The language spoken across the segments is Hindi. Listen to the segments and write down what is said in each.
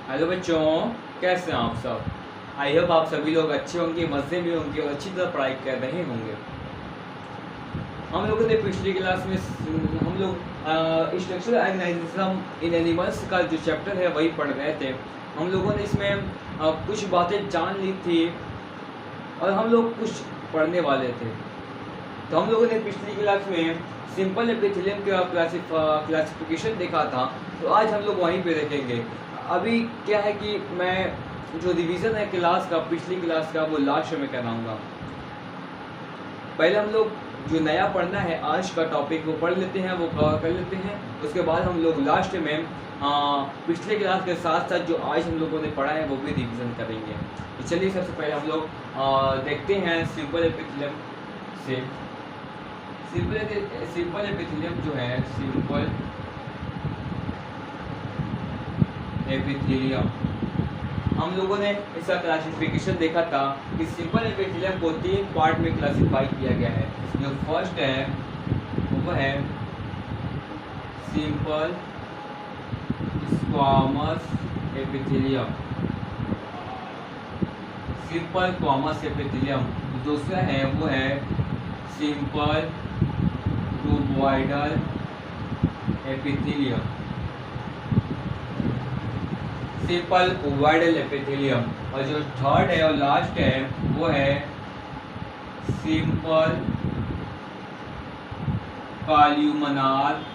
हेलो बच्चों, कैसे हैं आप सब। आई होप आप सभी लोग अच्छे होंगे, मज़े में होंगे और अच्छी तरह पढ़ाई कर रहे होंगे। हम लोगों ने पिछली क्लास में हम लोग स्ट्रक्चरल ऑर्गेनाइज्म इन एनिमल्स का जो चैप्टर है वही पढ़ रहे थे। हम लोगों ने इसमें कुछ बातें जान ली थी और हम लोग कुछ पढ़ने वाले थे। तो हम लोगों ने पिछली क्लास में सिंपल एपिथेलियम का क्लासिफिकेशन देखा था, तो आज हम लोग वहीं पे देखेंगे। अभी क्या है कि मैं जो रिवीजन है क्लास का, पिछली क्लास का, वो लास्ट में कराऊंगा। पहले हम लोग जो नया पढ़ना है आज का टॉपिक वो पढ़ लेते हैं, वो कवर कर लेते हैं। उसके बाद हम लोग लास्ट में पिछले क्लास के साथ साथ जो आज हम लोगों ने पढ़ा है वो भी रिवीजन करेंगे। तो चलिए सबसे पहले हम लोग देखते हैं सिंपल एपिथेलियम से। सिंपल एपिथेलियम जो है, सिंपल एपिथेलियम, हम लोगों ने इसका क्लासिफिकेशन देखा था कि सिंपल एपिथेलियम को 3 पार्ट में क्लासिफाई किया गया है। जो फर्स्ट है वो है simple squamous epithelium, simple squamous epithelium. दूसरा है वो है simple cuboidal epithelium, simple cuboidal epithelium. और जो थर्ड है और लास्ट है वो है simple columnar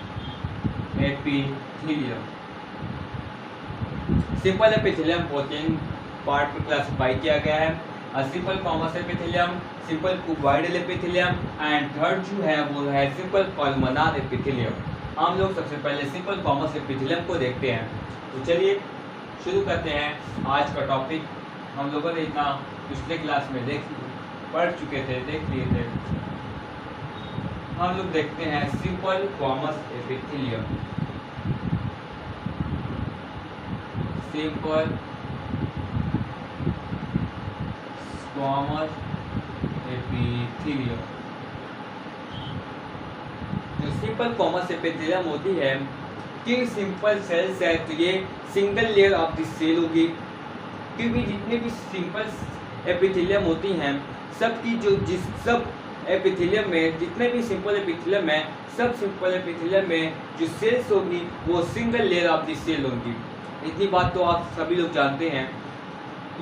epithelium. Simple epithelium को 3 पार्ट में क्लासिफाई किया गया है, simple squamous epithelium, simple cuboidal epithelium and third जो है वो है सिंपल कॉल्यूमनार एपिथेलियम। हम लोग सबसे पहले सिंपल कॉमस एपिथेलियम को देखते हैं। तो चलिए शुरू करते हैं आज का टॉपिक। हम लोगों ने इतना पिछले क्लास में पढ़ चुके थे, देख लिए थे। हम लोग देखते हैं simple squamous epithelium. Simple squamous epithelium, जो सिंपल स्क्वामस एपिथेलियम होती है कि सिंपल सेल्स है तो ये single layer of the cell होगी, क्योंकि जितने भी सिंपल एपिथेलियम होती हैं सबकी सब एपिथेलियम में जितने भी सिंपल एपिथेलियम है, सब सिंपल एपिथेलियम में जो सेल्स होगी वो single layer of the cell होगी। इतनी बात तो आप सभी लोग जानते हैं।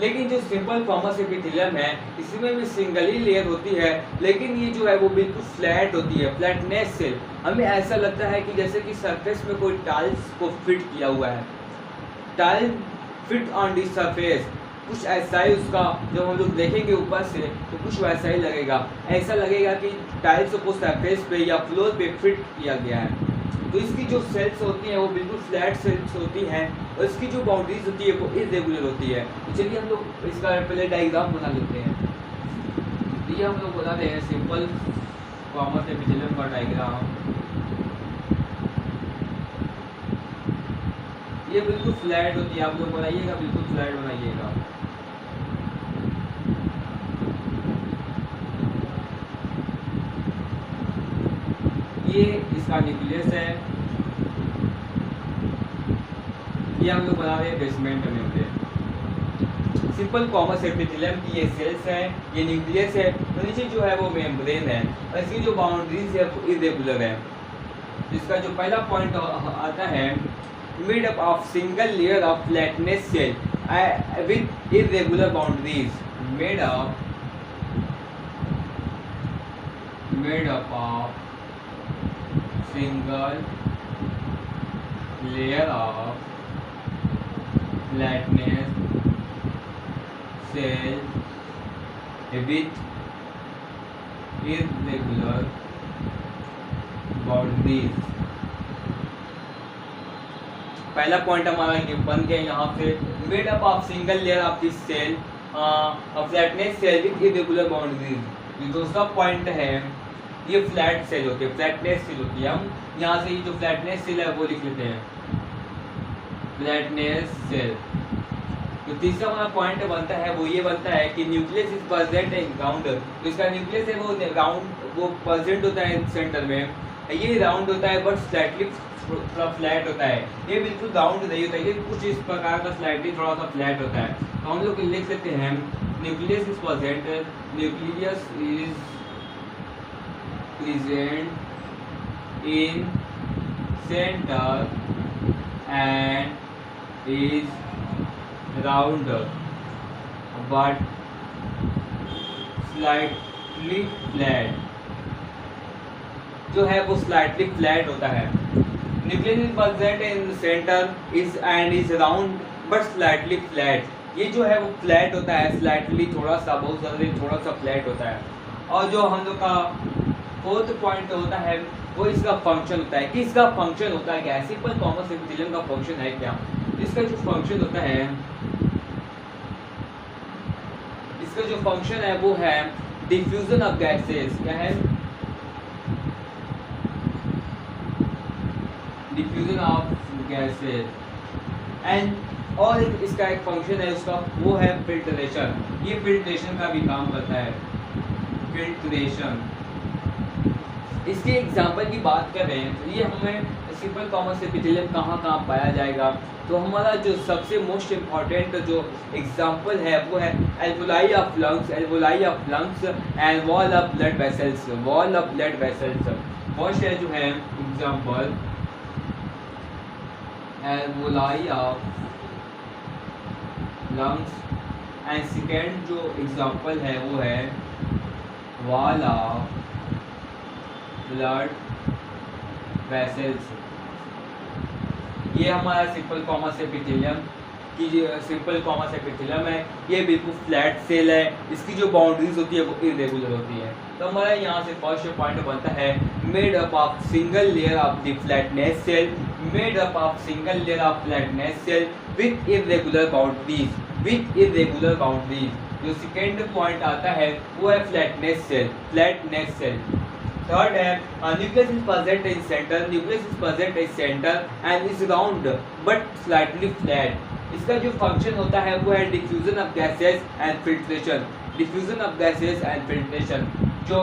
लेकिन जो सिंपल स्क्वामस एपिथेलियम है इसमें भी सिंगल ही लेयर होती है, लेकिन ये जो है वो बिल्कुल फ्लैट होती है, फ्लैटनेस सेल। हमें ऐसा लगता है कि जैसे कि सरफेस में कोई टाइल्स को फिट किया हुआ है, tile fit on the surface, कुछ ऐसा ही उसका जब हम लोग देखेंगे ऊपर से तो कुछ वैसा ही लगेगा। ऐसा लगेगा कि टाइल्स को सरफेस पे या फ्लोर पे फिट किया गया है। तो इसकी जो सेल्स होती हैं वो बिल्कुल फ्लैट सेल्स होती हैं और इसकी जो बाउंड्रीज होती है वो इरेगुलर होती है। तो चलिए हम लोग इसका पहले डायग्राम बना लेते हैं। तो ये हम लोग बनाते हैं सिंपल स्क्वामस एपिथेलियम का डायग्राम। ये बिल्कुल फ्लैट होती है, आप लोग बनाइएगा, बिल्कुल फ्लैट बनाइएगा। ये इसका न्यूक्लियस है, ये हम लोग बना रहे हैं बेसमेंट में होते हैं। सिंपल कॉमस एपिथेलियम की ये सेल्स है, ये न्यूक्लियस है, तो नीचे जो है वो मेम्ब्रेन है और इसकी जो बाउंड्रीज है वो इरेगुलर है। इसका जो पहला पॉइंट आता है, made up of single layer of flatness cell with irregular boundaries, made up of single layer of flatness cell with irregular boundaries। पहला पॉइंट हमारा ये बन गया यहाँ पे, made up of single layer of this cell flatness cell with irregular boundaries. ये दूसरा पॉइंट है, ये फ्लैट सेल होती है, फ्लैटनेस सेल होती है। हम यहाँ से ये जो फ्लैटनेस सेल है वो लिख लेते हैं, फ्लैटनेस सेल। तो तीसरा हमारा पॉइंट बनता है वो ये बनता है कि nucleus is present in round. तो इसका न्यूक्लियस है वो राउंड, वो प्रेजेंट होता है सेंटर में, ये राउंड होता है बट स्लाइटली थोड़ा फ्लैट होता है, ये बिल्कुल राउंड नहीं होता है, ये कुछ इस प्रकार का स्लाइटली थोड़ा सा फ्लैट होता है। तो हम लोग लिख सकते हैं nucleus is present, nucleus is present in center and is round but slightly flat, जो है वो slightly flat होता है। Nucleus is present in center is and is round but slightly flat, ये जो है वो flat होता है, slightly थोड़ा सा, बहुत ज़्यादा थोड़ा सा flat होता है। और जो हम लोग का फोर्थ पॉइंट होता है वो इसका फंक्शन होता है कि इसका फंक्शन होता है क्या, सिंपल कॉमर्स एपिथेलियम का फंक्शन है क्या। इसका जो फंक्शन होता है, इसका जो फंक्शन है वो है डिफ्यूजन ऑफ गैसेस, क्या है, डिफ्यूजन ऑफ गैसेस एंड, और इसका एक फंक्शन है उसका वो है फिल्ट्रेशन, ये फिल्ट्रेशन का भी काम करता है, फिल्ट्रेशन। इसके एग्जाम्पल की बात कर रहे हैं तो ये हमें सिंपल कॉमर्स एपिथेलियम कहाँ पाया जाएगा, तो हमारा जो सबसे मोस्ट इम्पॉर्टेंट जो एग्जाम्पल है वो है alveoli of lungs, alveoli of lungs and wall of blood vessels, wall of blood vessels. First है जो है example alveoli of lungs and second जो एग्जाम्पल है वो है वॉल ऑफ ब्लड वेसल्स। ये हमारा सिंपल कॉमर्स एपिथेलियम की सिंपल कॉमर्स एपिथेलियम है, ये बिल्कुल फ्लैट सेल है, इसकी जो बाउंड्रीज होती है वो इरेगुलर होती है। तो हमारा यहाँ से फर्स्ट पॉइंट बनता है made up of single layer of the flatness cell, made up of single layer of flatness cell with irregular boundaries, with irregular boundaries. जो सेकेंड पॉइंट आता है वो है flatness cell, flatness cell. Third है nucleus is present in centre, nucleus is present in centre and is round but slightly flat. इसका जो फंक्शन होता है वो है diffusion of gases and filtration, diffusion of gases and filtration. जो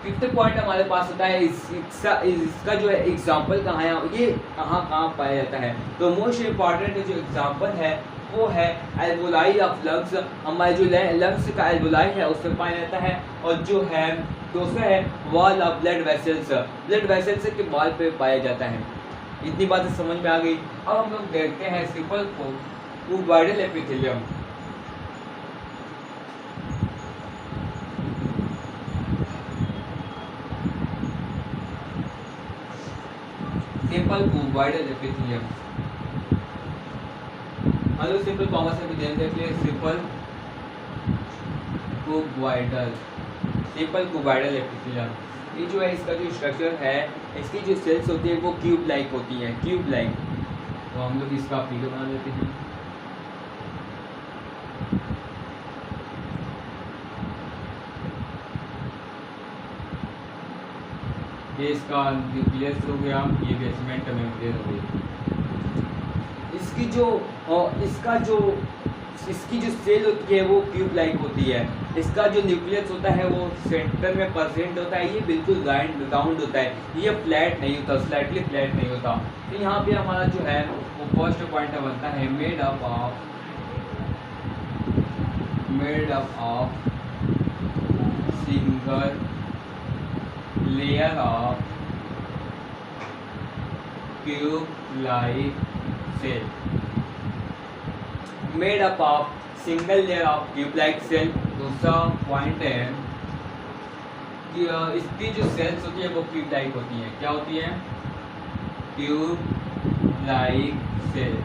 फिफ्थ पॉइंट हमारे पास होता है इसका जो है एग्जाम्पल कहाँ है, ये कहाँ पाया जाता है, तो मोस्ट इम्पॉर्टेंट जो एग्जाम्पल है वो है एल्वोलाई ऑफ लंग्स, हमारे जो लंग्स का एल्वोलाई है उसमें पाया जाता है। और जो है दूसरा है wall of blood vessels, blood vessels के वॉल पे पाया जाता है। इतनी बातें समझ में आ गई। अब हम लोग देखते हैं simple cuboidal epithelium. Simple cuboidal epithelium, hello simple commerce epithelium देख लिए, simple cuboidal, simple cuboidal epithelium. ये जो है इसका जो स्ट्रक्चर है, इसकी जो सेल्स होती है वो क्यूब लाइक होती है, क्यूब लाइक। तो हम लोग इसका फिगर बना लेते हैं। ये इसका न्यूक्लियस हो गया, ये बेसमेंट मेम्ब्रेन हो गई। इसकी जो सेल होती है वो क्यूब लाइक होती है। इसका जो न्यूक्लियस होता है वो सेंटर में प्रेजेंट होता है, ये बिल्कुल राउंड होता है, ये फ्लैट नहीं होता, स्लाइटली फ्लैट नहीं होता। तो यहाँ पे हमारा जो है वो फर्स्ट पॉइंट बनता है made up of single layer of cube like cell, made up of single layer of cube like cell. दूसरा पॉइंट है कि इसकी जो सेल्स होती है वो क्यूब लाइक होती है, क्या होती है, क्यूब लाइक सेल।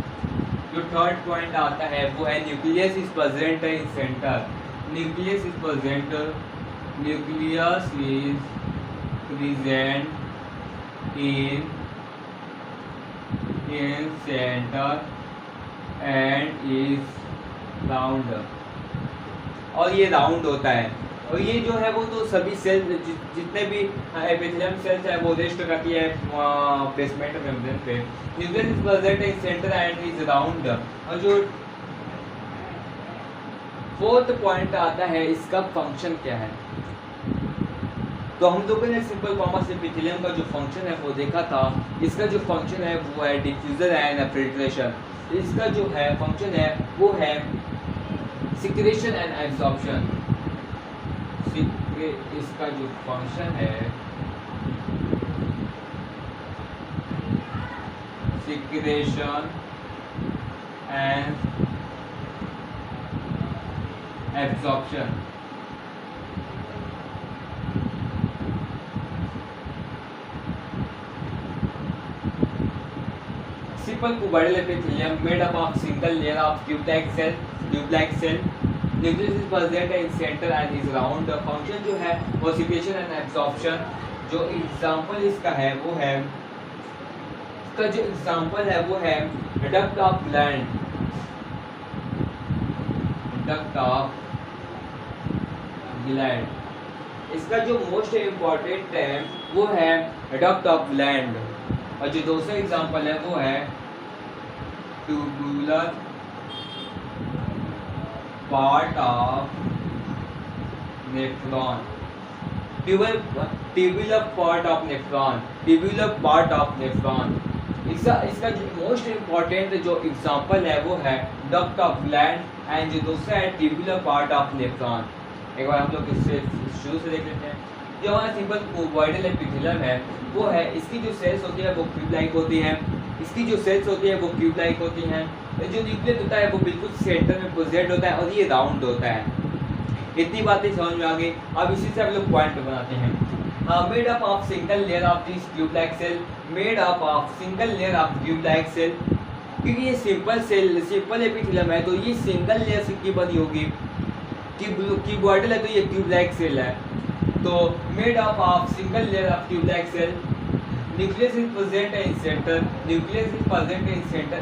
जो थर्ड पॉइंट आता है वो है nucleus is present in centre, nucleus is present in center and is round, और ये राउंड होता है। और ये जो है वो तो सभी सेल जितने भी एपिथेलियम सेल्स है वो रेस्ट करती है बेसमेंट मेम्ब्रेन पे। Nucleus is present in centre and is round. और जो फोर्थ पॉइंट आता है इसका फंक्शन क्या है, तो हम लोगों ने सिंपल कॉमर्स एपिथेलियम का जो फंक्शन है वो देखा था। इसका जो फंक्शन है वो है डिफ्यूजन एंड फिल्ट्रेशन। इसका जो है फंक्शन है वो है सिक्रेशन एंड एब्जॉर्प्शन। इसका जो फंक्शन है secretion and absorption. Simple cuboidal epithelium made up of single layer of tube-like cell. Nucleus is present in center and is round. The function जो है वो secretion and absorption। जो example इसका है वो है, इसका जो example है वो है duct of gland। इसका जो मोस्ट इम्पॉर्टेंट है वो है duct of gland। और जो दूसरा एग्जांपल है वो है tubular part of nephron. Tubular part of nephron. इसका जो मोस्ट इम्पॉर्टेंट जो एग्जांपल है वो है डक्ट ऑफ ग्लैंड एंड जो दूसरा है ट्यूबुलर पार्ट ऑफ नेफ्रॉन। एक बार हम लोग इससे शुरू से देख लेते हैं। जो हमारा सिंपल कुबॉइडल एपिथेलियम है वो है, इसकी जो सेल्स होती है वो क्यूब लाइक होती हैं। इसकी जो सेल्स होती है वो क्यूब लाइक होती हैं। जो न्यूक्लियस होता है वो बिल्कुल सेंटर में प्रेजेंट होता है और ये राउंड होता है। इतनी बातें समझ में आ गई। अब इसी से हम लोग पॉइंट बनाते हैं। Made up of single layer of this tube like cell. Made up of single layer of tube like cell. क्योंकि ये सिंपल एपिथेलियम है तो ये सिंगल लेयर से की बनी होगी। क्यूबॉइडल है तो ये ट्यूब लाइक सेल है। तो made up of single layer of tube like cell. Nucleus is present in centre.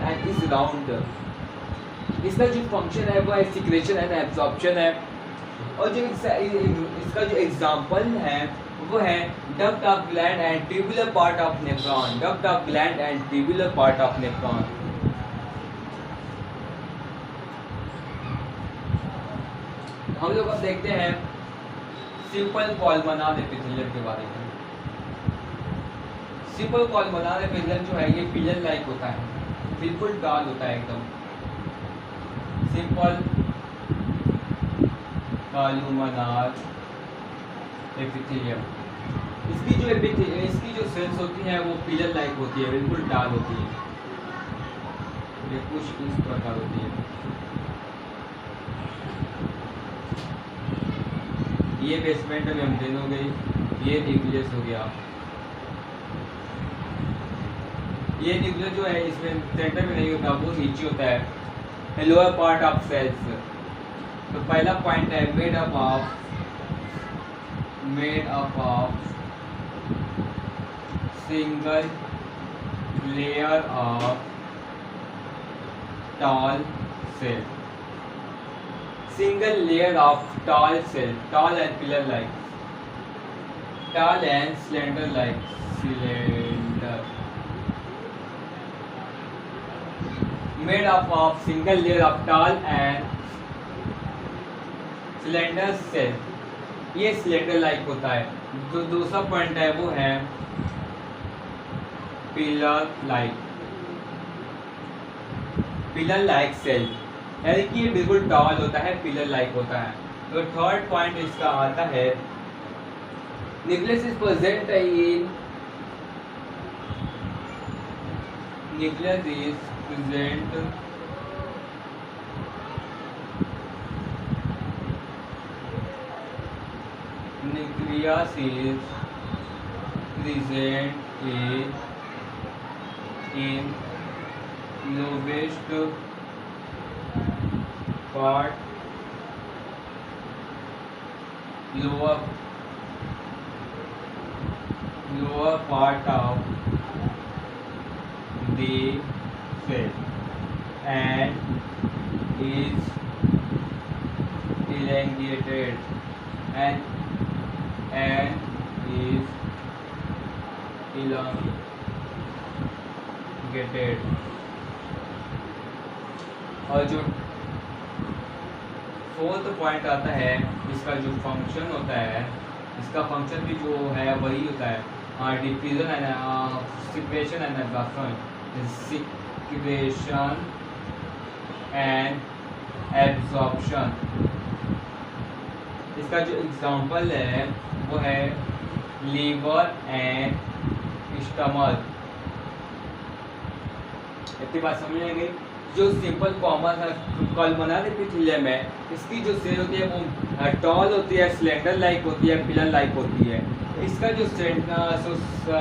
And is round. इसका जो फंक्शन है वो है सिक्रेशन एंड एब्जॉर्प्शन है। और जो इसका जो एग्जांपल है वो है duct of gland and tubular part of nephron. हम लोग अब देखते हैं सिंपल कॉलमनार एपिथेलियम के बारे में। सिंपल कॉलमनार एपिथेलियम जो है ये पिलर लाइक होता है, बिल्कुल डाल होता है एकदम। Simple columnar epithelium. इसकी जो सेल्स होती हैं वो पिलर लाइक होती है, बिल्कुल डाल होती है। ये कुछ इस प्रकार होती है। ये बेसमेंट में मेम्ब्रेन हो गई, ये न्यूक्लियस हो गया। ये न्यूक्लियस जो है इसमें सेंटर में नहीं होता, वो नीचे होता है, लोअर पार्ट ऑफ सेल्स। तो पहला पॉइंट है made up of single layer of tall cell। Single layer of tall cell, tall and pillar like, tall and slender like, made up of single layer of tall and slender cell। ये slender like होता है। जो दूसरा पॉइंट है वो है पिलर लाइक सेल, यानी कि ये बिल्कुल टॉल होता है, पिलर लाइक होता है। तो थर्ड पॉइंट इसका आता है nucleus is present in lowest part, lower part of the cell and is elongated and is elongated। और जो फोर्थ पॉइंट आता है, इसका जो फंक्शन होता है इसका फंक्शन भी जो है वही होता है diffusion and secretion and absorption, secretion and absorption. इसका जो एग्जांपल है वो है लीवर एंड स्टमक। इतनी बात समझ में गई। जो सिंपल कॉमन कॉलमनर एपिथेलियम है, इसकी जो सेल होती है वो टॉल होती है, स्लेंडर लाइक होती है, पिलर लाइक होती है। इसका जो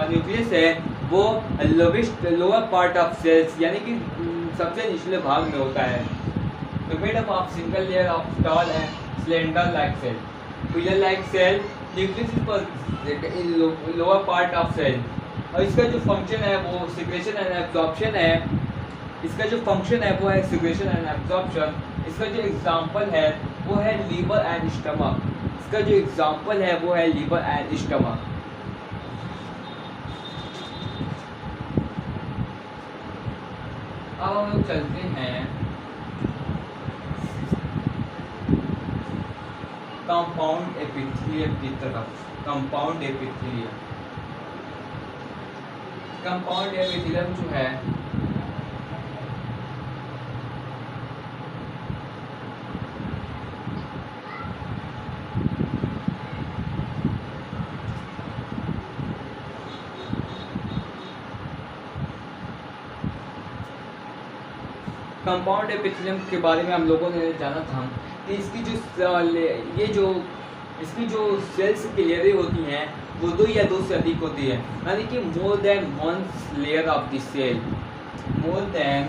न्यूक्लियस है वो लोअर पार्ट ऑफ सेल्स यानी कि सबसे निचले भाग में होता है। तो made up of single layer of tall and slender like cell, pillar like cell, nucleus पर in lower part of cell. और इसका जो फंक्शन है वो सिक्रेशन एंड एब्जॉर्प्शन है। इसका जो फंक्शन है वो है सिक्रेशन एंड एब्जॉर्प्शन। इसका जो एग्जांपल है वो है लीवर एंड स्टमक। इसका जो एग्जांपल है वो है लीवर एंड स्टमक। अब हम लोग चलते हैं कंपाउंड एपिथेलियम की तरफ। कंपाउंड एपिथेलियम, कंपाउंड एपिथेलियम जो है कंपाउंड एपिथेलियम के बारे में हम लोगों ने जाना था कि इसकी जो सेल्स की लेयरें होती हैं वो 2 या 2 से अधिक होती है, यानी कि more than 1 layer of the cell, more than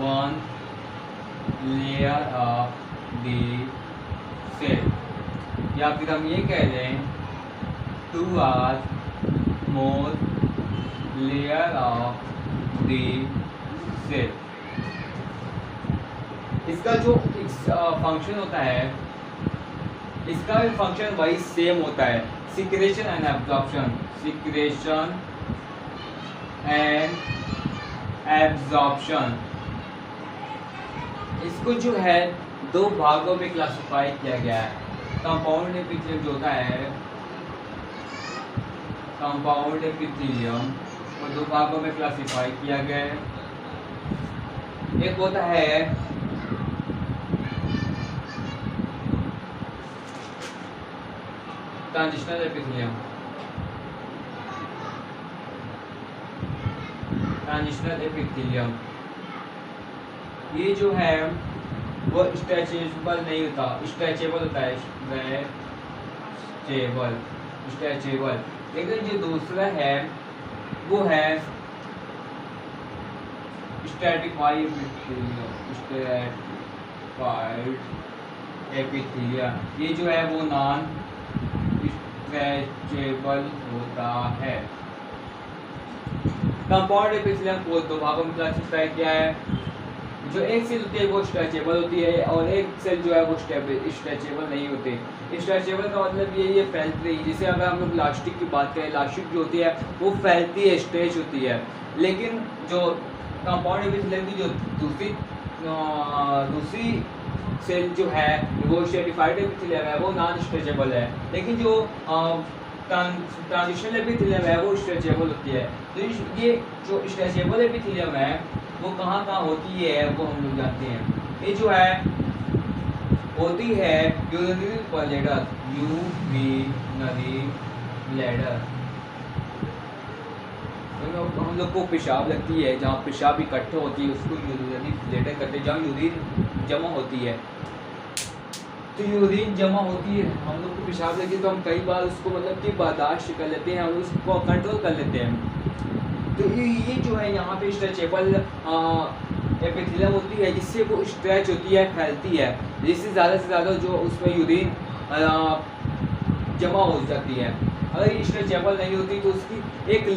1 layer of the cell, या फिर हम ये कह दें 2 or more layer of the cell. इसका जो फंक्शन होता है, इसका भी फंक्शन वही सेम होता है, secretion and absorption, secretion and absorption. इसको जो है 2 भागों में क्लासिफाई किया गया है। कंपाउंड एपिथेलियम जो होता है, कंपाउंड एपिथेलियम को 2 भागों में क्लासिफाई किया गया है। एक होता है ट्रांजिशनल एपिथेलियम, ट्रांजिशनल एपिथेलियम ये जो है वो स्ट्रेचेबल नहीं होता, स्ट्रेचेबल होता है, स्ट्रेचेबल। लेकिन जो दूसरा है वो है स्ट्रैटिफाइड एपिथेलियम। ये जो है वो नॉन स्ट्रेचेबल होता है। कंपाउंड एपिथेलियम को 2 भागों में क्लासिफाई किया है। जो एक सेल होती है वो स्ट्रेचेबल होती है और एक सेल जो है वो स्ट्रेचेबल नहीं होते। स्ट्रेचेबल का मतलब ये फैलती है, जैसे अगर हम लोग इलास्टिक की बात करें, इलास्टिक जो होती है वो फैलती है, स्ट्रेच होती है। लेकिन जो कंपाउंड एपिथेलियम की जो दूसरी सेल जो है वो स्ट्रैटिफाइड एपिथेलियम है, वो नॉन स्ट्रेचेबल है। लेकिन जो ट्रांजिशनल एपिथेलियम है वो स्ट्रेचेबल होती है। तो ये जो स्ट्रेचेबल एपिथेलियम है वो कहाँ होती है वो हम लोग जानते हैं। ये जो है होती है यूरिनरी ब्लैडर, यूरिनरी ब्लैडर। हम लोग को पेशाब लगती है, जहाँ पेशाब इकट्ठा होती है उसको यूरिनरी ब्लैडर कहते हैं। जहाँ यूरिन जमा होती है, तो यूरिन जमा होती है, हम लोग को पेशाब लगी तो हम कई बार उसको मतलब कि बर्दाश्त कर लेते हैं, हम उसको कंट्रोल कर लेते हैं। तो ये जो है यहाँ पे स्ट्रेचेबल एपिथेलियम होती है, जिससे वो स्ट्रेच होती है, फैलती है, जिससे ज़्यादा से ज़्यादा जो उसमें यूरिन जमा हो जाती है। अगर ये स्ट्रेचेबल नहीं होती तो उसकी एक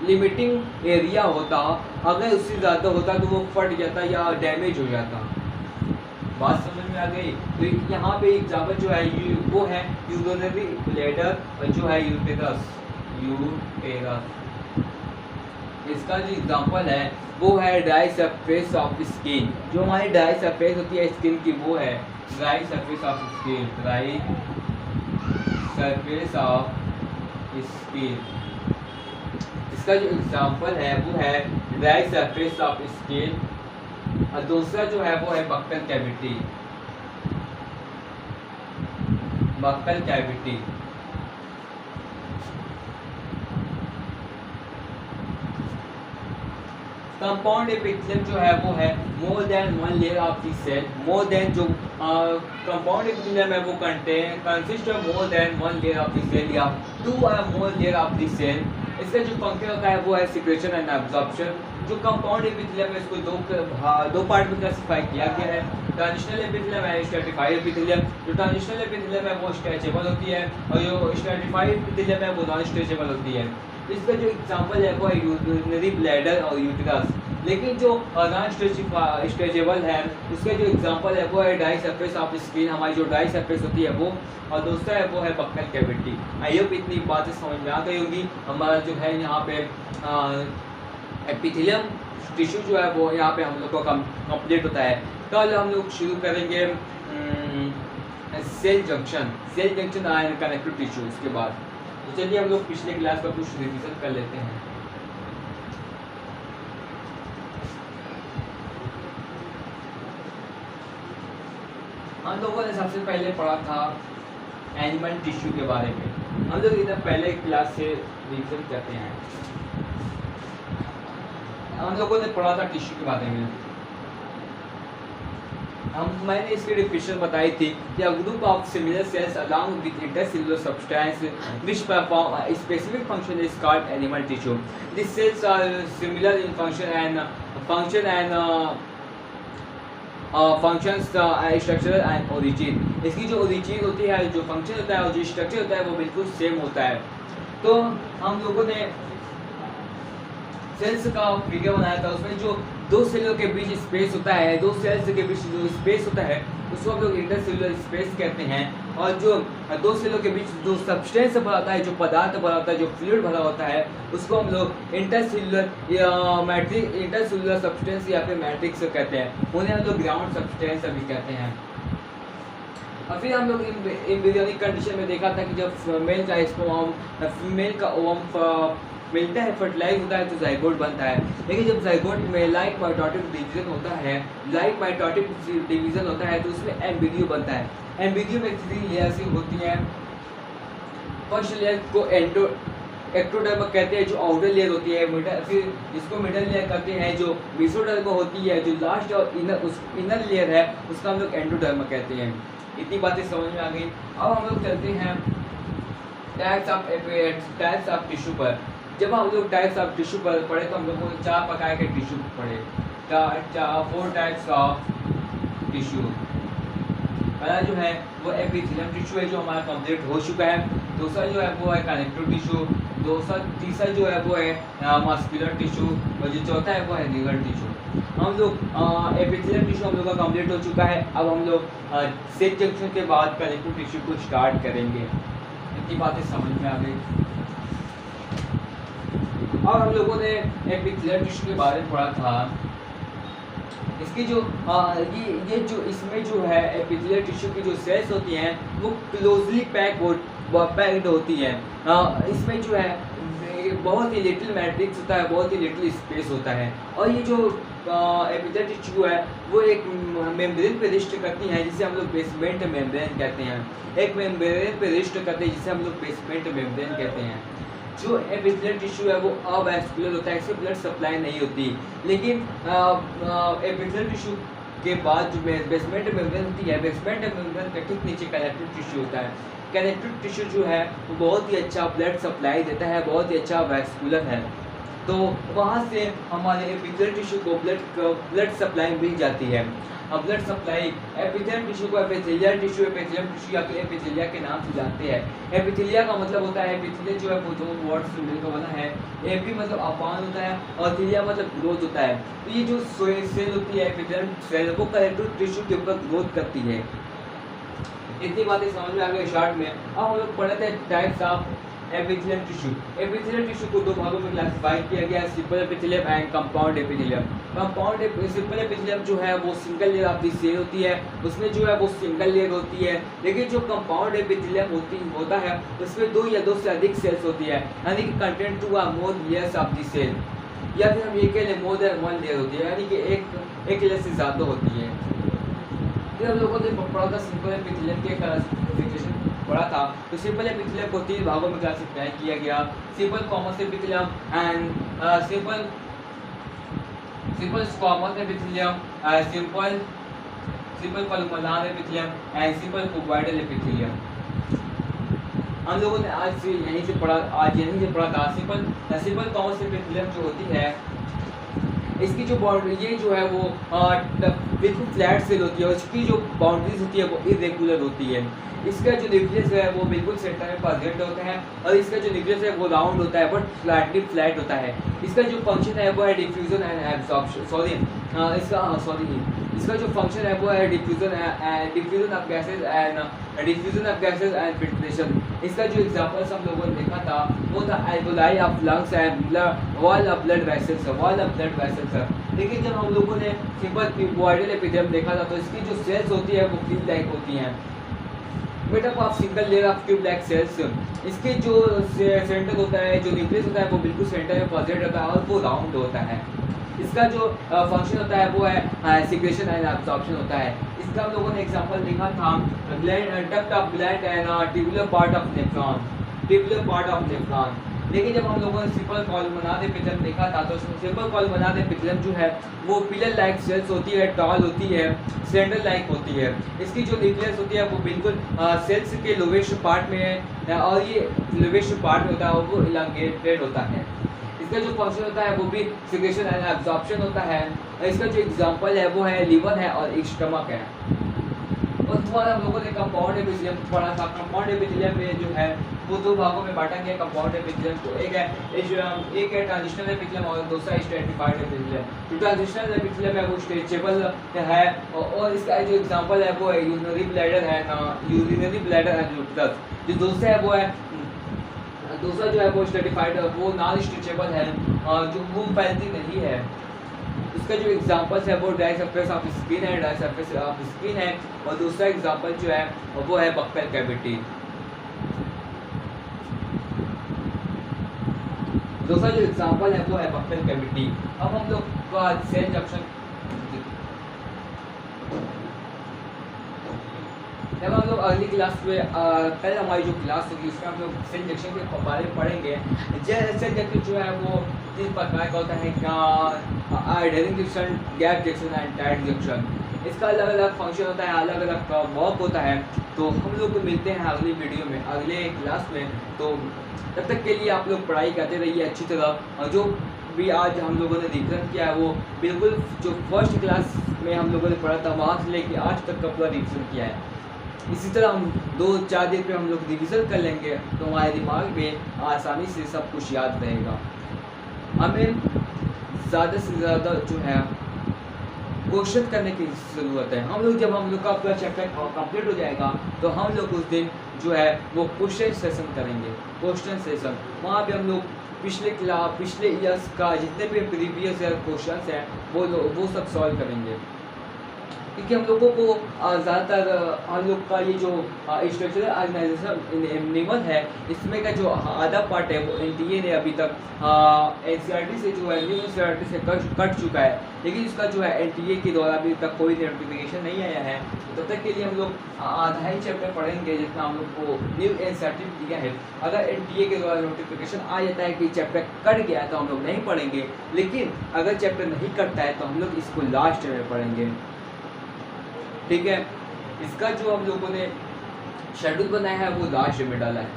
लिमिटिंग एरिया होता, अगर उससे ज़्यादा होता तो वो फट जाता या डैमेज हो जाता। बात समझ में आ गई। तो यहाँ पे एग्जाम्पल जो है वो है यूरिनरी ब्लैडर और जो है यूटेरस। इसका जो एग्जांपल है वो है ड्राई सरफेस ऑफ स्किन। जो हमारी ड्राई सरफेस होती है स्किन की वो है dry surface of skin, dry surface of skin. इसका जो एग्जांपल है वो है ड्राई सरफेस ऑफ स्किन। और दूसरा जो है वो है buccal cavity, buccal cavity. Compound epithelium जो है वो है more than one layer of the cell. More than जो कंपाउंड एपिथेलियम है वो consist of more than one layer of the cell या टू और more layer of the cell. इसका जो फंक्शन होता है वो है सिक्रेशन एंड एब्जॉर्प्शन। जो कंपाउंड एपिथेलियम है इसको दो पार्ट में क्लासिफाई किया गया है, ट्रांजिशनल एपिथेलियम है स्ट्रैटिफाइड एपिथेलियम। जो ट्रांजिशनल एपिथेलियम है वो स्ट्रेचेबल होती है और जो स्ट्रैटिफाइड एपिथेलियम है वो नॉन स्ट्रेचेबल होती है। इसका जो एग्जांपल है वो है यूरिनरी ब्लैडर और यूट्रस। लेकिन जो नॉन स्ट्रेचेबल है उसका जो एग्जांपल है वो है ड्राई सरफेस ऑफ स्किन, हमारी जो ड्राई सरफेस होती है वो। और दूसरा है वो है बक्कल कैविटी। आई होप इतनी बातें समझ में आ गई होगी। हमारा जो है यहाँ पे एपिथेलियम टिश्यू जो है वो यहाँ पे हम लोग को कंप्लीट होता है। कल हम लोग शुरू करेंगे cell junction, cell junction and connective tissue. उसके बाद तो चलिए हम लोग पिछले क्लास का कुछ रिवीजन कर लेते हैं। हम लोगों ने सबसे पहले पढ़ा था एनिमल टिश्यू के बारे में। हम लोग इधर पहले क्लास से रिवीजन करते हैं। हम लोगों ने पढ़ा था टिश्यू के बारे में। मैंने इसकी डिफिनेशन बताई थी कि a group of similar cells along with intercellular substance which perform a specific function is called animal tissue. These cells are similar in function and functions structure and origin. इसकी जो origin होती है, जो function होता है और जो structure होता है वो बिल्कुल सेम होता है। तो हम लोगों ने सेल्स का फिगर बनाया था, उसमें जो दो सेलों के बीच स्पेस होता है, दो सेल्स के बीच जो स्पेस होता है उसको हम लोग इंटरसेलुलर स्पेस कहते हैं। और जो दो सेलों के बीच जो सब्सटेंस भरा होता है, जो पदार्थ भरा होता है, जो फ्लूइड भरा होता है उसको हम लोग इंटरसेलुलर या मैट्रिक्स, इंटरसेलुलर सब्सटेंस या फिर मैट्रिक्स कहते हैं। उन्हें हम लोग ग्राउंड सब्सटेंस अभी कहते हैं। और फिर हम लोग एम्ब्रियोनिक कंडीशन में देखा था कि जब फीमेल का स्पर्म, फीमेल का ओवम मिलता है, फर्टिलाइज होता है तो जाइगोट बनता है। लेकिन जब जाइगोट में लाइक माइटोटिक डिवीजन होता है, तो उसमें एम्ब्रियो बनता है। एम्ब्रियो में 3 लेयर्स होती हैं। फर्स्ट लेयर को एक्टोडर्म कहते हैं, जो आउटर लेयर होती है। फिर इसको मिडल लेयर कहते हैं, जो मेसोडर्म होती है। जो लास्ट और इनर लेयर है उसका हम लोग एंडोडर्म कहते हैं। इतनी बातें समझ में आ गई। अब हम लोग चलते हैं टाइप्स ऑफ टिश्यू पर। जब हम लोग टाइप्स ऑफ टिश्यू पर पढ़े तो हम लोगों ने 4 प्रकार के टिश्यू पढ़े, 4 टाइप्स ऑफ टिश्यू। पहला जो है वो एपिथेलियम टिश्यू है, जो हमारा कंप्लीट हो चुका है। दूसरा जो है वो है कनेक्टिव टिश्यू। तीसरा जो है वो है मस्कुलर टिश्यू। और जो चौथा है वो है लिगर टिश्यू। हम लोग एपिथेलियम टिश्यू हम लोग का कंप्लीट हो चुका है। अब हम लोग सेल जंक्शन के बाद कनेक्टिव टिश्यू को स्टार्ट करेंगे। इतनी बातें समझ में आ गई। और हम लोगों ने एपिथेलियल टिश्यू के बारे में पढ़ा था। इसकी जो ये जो इसमें जो है एपिथेलियल टिश्यू की जो सेल्स होती हैं वो क्लोजली पैक्ड होती हैं। इसमें जो है बहुत ही लिटिल मैट्रिक्स होता है, बहुत ही लिटिल स्पेस होता है। और ये जो एपिथेलियल टिश्यू है वो एक मेम्ब्रेन पे रेस्ट करती है, जिसे हम लोग बेसमेंट मेम्ब्रेन कहते हैं। एक मेम्ब्रेन पे रेस्ट करते हैं जिसे हम लोग बेसमेंट मेम्ब्रेन कहते हैं। जो एपिथेलियल टिश्यू है वो अवैस्कुलर होता है, इससे ब्लड सप्लाई नहीं होती। लेकिन एपिथेलियल टिश्यू के बाद जो बेसमेंट मेम्ब्रेन होती है, बेसमेंट मेम्ब्रेन के ठीक नीचे कनेक्टिव टिश्यू होता है। कनेक्टिव टिश्यू जो है वो बहुत ही अच्छा ब्लड सप्लाई देता है, बहुत ही अच्छा वैस्कुलर है। तो वहाँ से हमारे एपिथेलियल टिश्यू को ब्लड सप्लाई मिल जाती है। अब ब्लड सप्लाई एपिथेलियल टिश्यू को एपिथेलियल टिश्यू या फिर एपिथेलिया के नाम से जानते हैं। एपिथेलिया का मतलब होता है, एपिथेलिया जो है वो 2 वर्ड से मिलकर बना है। एपी मतलब अपान होता है और थीलिया मतलब ग्रोथ होता है। तो ये जो सेल होती है एपिथेलियल सेल वो कनेक्टिव टिश्यू के ऊपर ग्रोथ करती है। इतनी बातें समझ में आ गई शॉर्ट में। अब हम लोग पढ़े थे types of epithelium tissue. Epithelium tissue को दो भागों में क्लासिफाई किया गया है, simple epithelium and compound epithelium. Simple epithelium जो है वो single layer of the cell होती है, उसमें जो है वो सिंगल लेयर होती है। लेकिन जो कंपाउंड एपिथेलियम होता है उसमें दो या दो से अधिक सेल्स होती है, यानी कि content two or more layers of the cell, या फिर हम ये कह लें मोर देन वन लेयर होती है, यानी कि एक लेयर से ज़्यादा होती है। फिर हम लोगों ने पढ़ा था सिंपल एपिथेलियम के क्लासिफिकेशन पढ़ा था। तो सिंपल एपिथेलियम को तीन भागों में क्लासिफाई किया गया, simple squamous epithelium and simple squamous epithelium, simple columnar epithelium and simple cuboidal epithelium. हम लोगों ने आज यहीं से पढ़ा था। सिंपल स्क्वामस एपिथेलियम जो होती है, इसकी जो बाउंड्री ये जो है वो बिल्कुल फ्लैट सेल होती है और इसकी जो बाउंड्रीज होती है वो इरेगुलर होती है। इसका जो न्यूक्लियस है वो बिल्कुल सेंटर में प्रेजेंट होता है और इसका जो न्यूक्लियस है वो राउंड होता है बट स्लाइटली फ्लैट होता है। इसका जो फंक्शन है वो है डिफ्यूजन एंड एब्जॉर्प्शन, इसका जो फंक्शन है वो है diffusion of gases and filtration. इसका जो एग्जांपल्स हम लोगों ने देखा था वो था alveoli of lungs and wall of blood vessels. लेकिन जब हम लोगों ने सिंपल क्यूबॉइडल एपिथेलियम देखा था तो इसकी जो सेल्स होती है वो ट्यूब लाइक होती हैं, made up of single layer of tube like cells. इसके जो सेंटर होता है, जो न्यूक्लियस होता है वो बिल्कुल सेंटर में प्रेजेंट होता है और वो राउंड होता है। इसका जो फंक्शन होता है वो है सिक्रेशन एंड एब्जॉर्प्शन होता है। इसका हम लोगों ने एग्जांपल देखा था duct of gland and tubular part of nephron. लेकिन जब हम लोगों ने सिंपल कोलुमनार एपिथेलियम देखा था तो सिंपल कोलुमनार एपिथेलियम जो है वो पिलर लाइक सेल्स होती है, टॉल होती है, सिलेंडर लाइक होती है। इसकी जो न्यूक्लियस होती है वो बिल्कुल सेल्स के लोवेस्ट पार्ट में है और ये लोवेस्ट पार्ट में होता है और वो इलांगेटेड होता है। इसका जो फंक्शन होता है वो भी सिक्रेशन एंड एब्जॉर्प्शन होता है। इसका जो एग्जांपल है वो है लिवर है और एक स्टमक है। और थोड़ा हम लोगों ने कंपाउंड एपिथेलियम पढ़ा था। कंपाउंड एपिथेलियम में जो है वो दो भागों में बांटा गया कंपाउंड एपिथेलियम को। एक है ट्रांजिशनल एपिथेलियम और दूसरा स्ट्रैटिफाइड एपिथेलियम। जो ट्रांजिशनल एपिथेलियम है वो स्ट्रेचेबल है और इसका जो एग्जांपल है वो है यूरिनरी ब्लैडर एंड यूट्रस। जो दूसरा जो है वो स्ट्रैटिफाइड वो नॉन स्ट्रेचेबल है, जो वो फैलती नहीं है। इसका जो एग्जांपल्स है वो ड्राई सरफेस ऑफ स्किन है और दूसरा एग्जांपल जो है वो है बक्कल कैविटी। दूसरा जो एग्जांपल है वो है बक्कल कैविटी। अब हम लोग सेल जंक्शन, जब हम लोग अगली क्लास में कल हमारी जो क्लास होगी उसमें हम लोग सेल जंक्शन के बारे में पढ़ेंगे। सेल जंक्शन जो है वो तीन प्रकार का होता है, adhering junction, gap junction and tight junction. इसका अलग अलग फंक्शन होता है, अलग अलग वर्क होता है। तो हम लोग मिलते हैं अगली वीडियो में, अगले क्लास में। तो तब तक के लिए आप लोग पढ़ाई करते रहिए अच्छी तरह। और जो भी आज हम लोगों ने रिविजन किया है वो बिल्कुल जो फर्स्ट क्लास में हम लोगों ने पढ़ा था वहाँ से लेके आज तक का पूरा रिविजन किया है। इसी तरह हम 2-4 दिन पे हम लोग रिविज़न कर लेंगे तो हमारे दिमाग में आसानी से सब कुछ याद रहेगा। हमें ज़्यादा से ज़्यादा जो है क्वेश्चन करने की ज़रूरत है। जब हम लोग का पूरा चैप्टर कंप्लीट हो जाएगा तो हम लोग उस दिन जो है वो क्वेश्चन सेशन करेंगे। वहाँ पे हम लोग पिछले ईयर्स का जितने भी प्रीवियस ईयर क्वेश्चन हैं वो सब सॉल्व करेंगे। क्योंकि हम लोगों को ज़्यादातर हम लोग का ये जो स्ट्रक्चरल ऑर्गेनाइजेशन निगम है इसमें का जो आधा पार्ट है वो एनटीए ने अभी तक एनसीईआरटी से जो है न्यू एनसीईआरटी से कट चुका है, लेकिन इसका जो है एनटीए के द्वारा अभी तक कोई नोटिफिकेशन नहीं आया है। तब तक के लिए हम लोग आधा ही चैप्टर पढ़ेंगे जितना हम लोग को न्यू एनसीईआरटी दिया है। अगर एनटीए के द्वारा नोटिफिकेशन आ जाता है कि चैप्टर कट गया तो हम लोग नहीं पढ़ेंगे, लेकिन अगर चैप्टर नहीं कटता है तो हम लोग इसको लास्ट में पढ़ेंगे। ठीक है, इसका जो हम लोगों ने शेड्यूल बनाया है वो लास्ट में डाला है।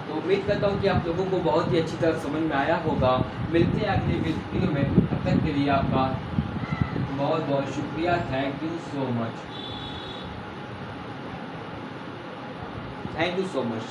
तो उम्मीद करता हूँ कि आप लोगों को बहुत ही अच्छी तरह समझ में आया होगा। मिलते हैं अगले वीडियो में, तब तक के लिए आपका बहुत बहुत शुक्रिया। Thank you so much.